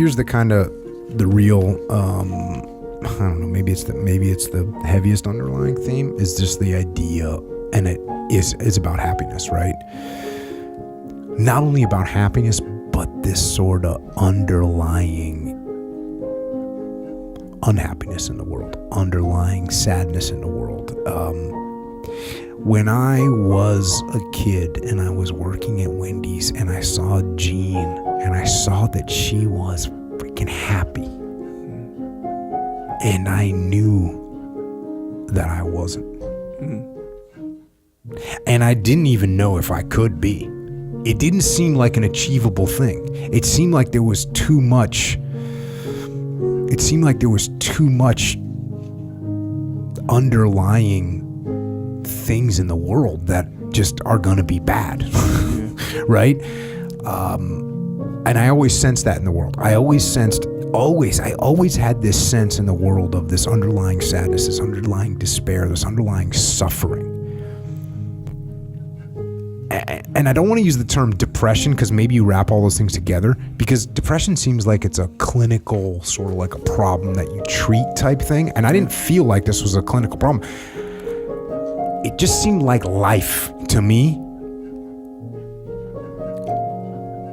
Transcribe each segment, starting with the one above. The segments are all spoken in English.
here's the kind of the real, I don't know, maybe it's the heaviest underlying theme is just the idea, and it's about happiness, right? Not only about happiness, but this sort of underlying unhappiness in the world, underlying sadness in the world. When I was a kid and I was working at Wendy's and I saw Jean and I saw that she was freaking happy, and I knew that I wasn't. And I didn't even know if I could be. It didn't seem like an achievable thing. It seemed like there was too much. It seemed like there was too much underlying things in the world that just are going to be bad, right? And I always sensed that in the world. I always had this sense in the world of this underlying sadness, this underlying despair, this underlying suffering. And I don't want to use the term depression because maybe you wrap all those things together, because depression seems like it's a clinical, sort of like a problem that you treat type thing. And I didn't feel like this was a clinical problem. It just seemed like life to me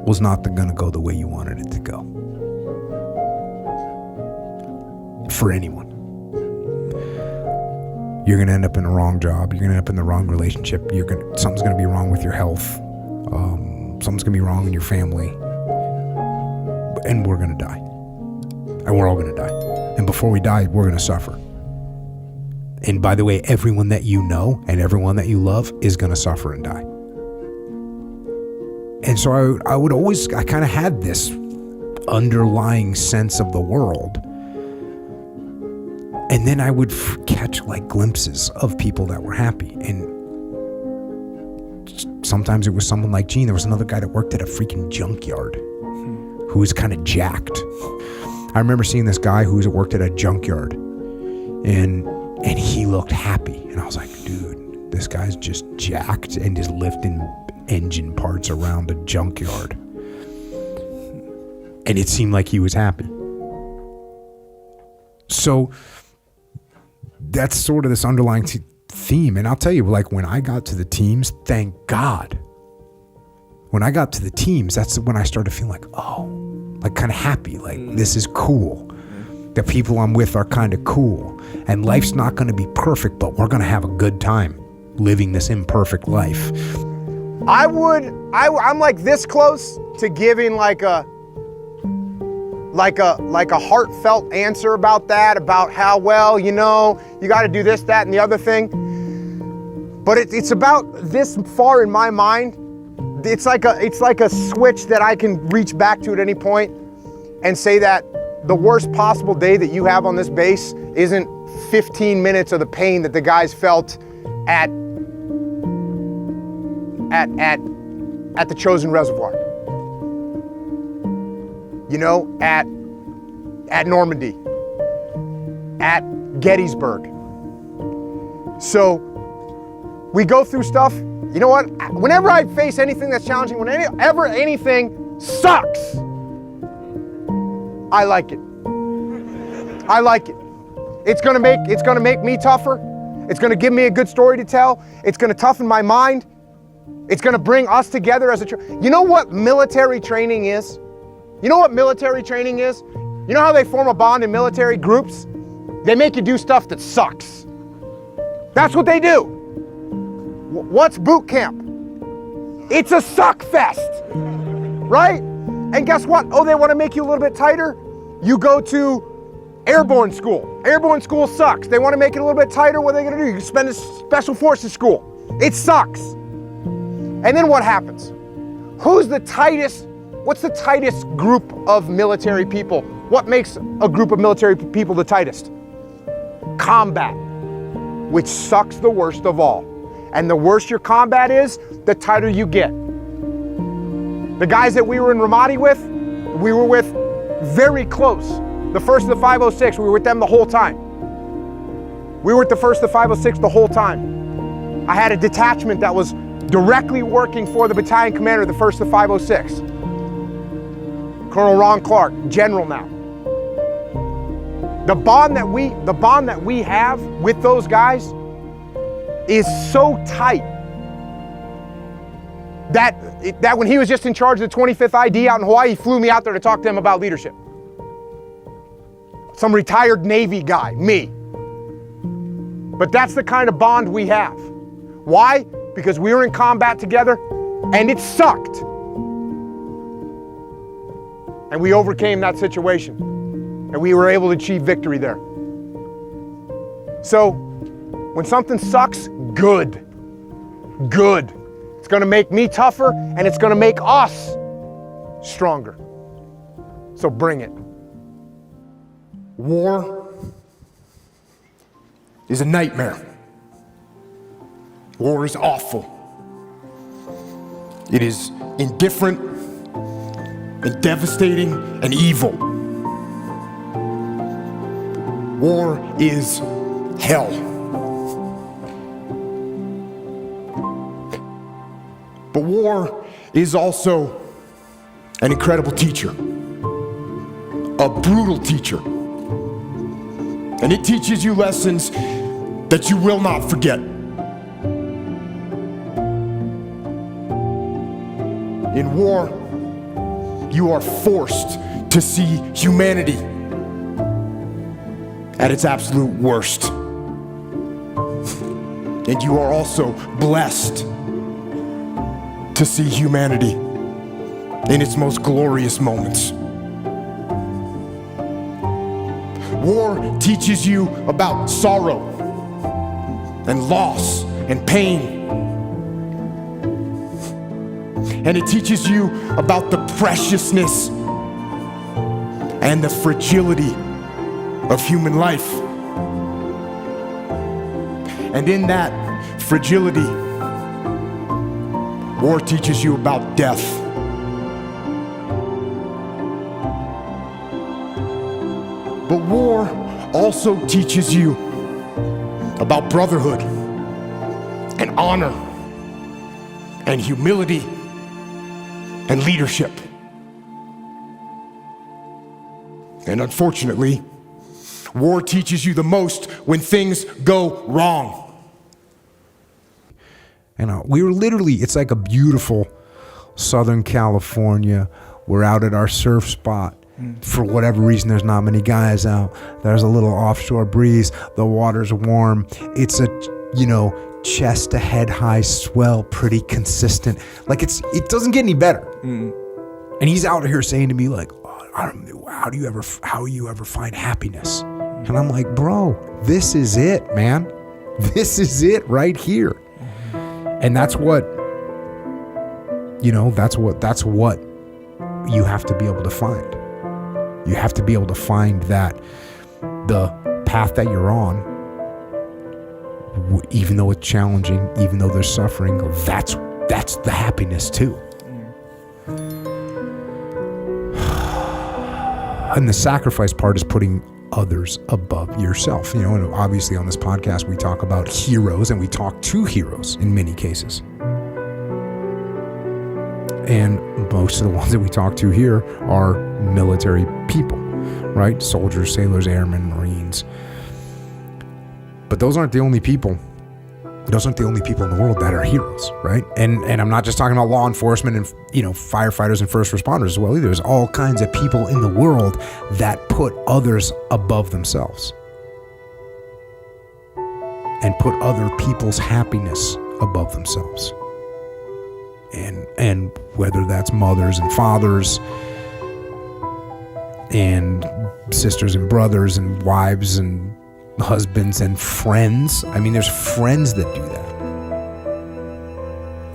was not going to go the way you wanted it to go. For anyone. You're going to end up in the wrong job. You're going to end up in the wrong relationship. Something's going to be wrong with your health. Something's going to be wrong in your family. And we're going to die. And we're all going to die. And before we die, we're going to suffer. And by the way, everyone that you know and everyone that you love is going to suffer and die. And so I kind of had this underlying sense of the world. And then I would catch like glimpses of people that were happy. And sometimes it was someone like Gene. There was another guy that worked at a freaking junkyard who was kind of jacked. I remember seeing this guy who worked at a junkyard, and he looked happy. And I was like, dude, this guy's just jacked and just lifting engine parts around a junkyard. And it seemed like he was happy. So that's sort of this underlying theme. And I'll tell you, like, when I got to the teams, thank God. When I got to the teams, that's when I started feeling like, oh, like kind of happy. Like, this is cool. The people I'm with are kind of cool. And life's not going to be perfect, but we're going to have a good time living this imperfect life. I'm like this close to giving like a heartfelt answer about that, about how, well, you know, you got to do this, that, and the other thing. But it's about this far in my mind. It's like a switch that I can reach back to at any point and say that the worst possible day that you have on this base isn't 15 minutes of the pain that the guys felt at the Chosen Reservoir. You know, at Normandy, at Gettysburg. So we go through stuff. You know what? Whenever I face anything that's challenging, whenever anything sucks, I like it. I like it. It's gonna make me tougher. It's gonna give me a good story to tell. It's gonna toughen my mind. It's gonna bring us together as a You know what military training is? You know what military training is? You know how they form a bond in military groups? They make you do stuff that sucks. That's what they do. What's boot camp? It's a suck fest, right? And guess what? Oh, they want to make you a little bit tighter? You go to airborne school. Airborne school sucks. They want to make it a little bit tighter. What are they going to do? You spend a special forces school. It sucks. And then what happens? What's the tightest group of military people? What makes a group of military people the tightest? Combat, which sucks the worst of all. And the worse your combat is, the tighter you get. The guys that we were in Ramadi with, we were with very close. The 1st of the 506, we were with them the whole time. We were with the 1st of the 506 the whole time. I had a detachment that was directly working for the battalion commander of the 1st of the 506. Colonel Ron Clark, general now. The bond that we have with those guys is so tight that when he was just in charge of the 25th ID out in Hawaii, he flew me out there to talk to him about leadership. Some retired Navy guy, me. But that's the kind of bond we have. Why? Because we were in combat together and it sucked. And we overcame that situation. And we were able to achieve victory there. So, when something sucks, good. Good. It's gonna make me tougher and it's gonna make us stronger. So bring it. War is a nightmare. War is awful. It is indifferent and devastating and evil. War is hell. But war is also an incredible teacher, a brutal teacher. And it teaches you lessons that you will not forget. In war, you are forced to see humanity at its absolute worst. And you are also blessed to see humanity in its most glorious moments. War teaches you about sorrow and loss and pain. And it teaches you about the preciousness and the fragility of human life. And in that fragility, war teaches you about death. But war also teaches you about brotherhood and honor and humility and leadership. And unfortunately, war teaches you the most when things go wrong. And we were literally, it's like a beautiful Southern California. We're out at our surf spot. For whatever reason, there's not many guys out. There's a little offshore breeze. The water's warm. It's a, chest to head high swell, pretty consistent. Like it doesn't get any better. And he's out here saying to me like, how do you ever find happiness? And I'm like, bro, this is it, man. This is it right here. And that's what you have to be able to find. You have to be able to find that the path that you're on, even though it's challenging, even though there's suffering, that's the happiness too. And the sacrifice part is putting others above yourself. And obviously on this podcast we talk about heroes, and we talk to heroes in many cases. And most of the ones that we talk to here are military people, right? Soldiers, sailors, airmen, Marines. But those aren't the only people. Those aren't the only people in the world that are heroes, right? And I'm not just talking about law enforcement and firefighters and first responders as well either. There's all kinds of people in the world that put others above themselves and put other people's happiness above themselves. And whether that's mothers and fathers and sisters and brothers and wives and husbands and friends. I mean, there's friends that do that.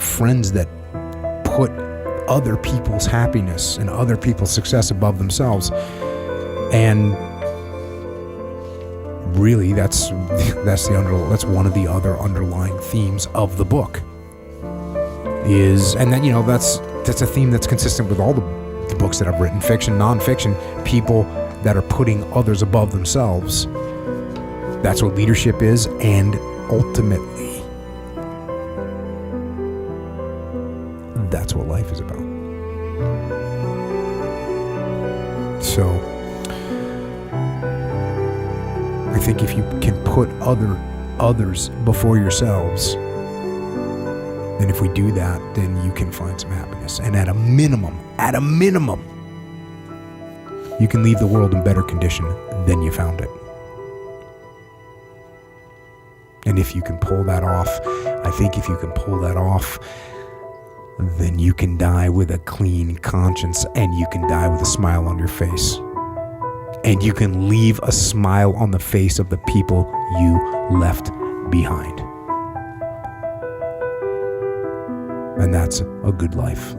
Friends that put other people's happiness and other people's success above themselves. And really, that's one of the other underlying themes of the book. And then that's a theme that's consistent with all the books that I've written, fiction, nonfiction. People that are putting others above themselves. That's what leadership is, and ultimately, that's what life is about. So I think if you can put others before yourselves, then if we do that, then you can find some happiness. And at a minimum, you can leave the world in better condition than you found it. And if you can pull that off, I think if you can pull that off, then you can die with a clean conscience, and you can die with a smile on your face. And you can leave a smile on the face of the people you left behind. And that's a good life.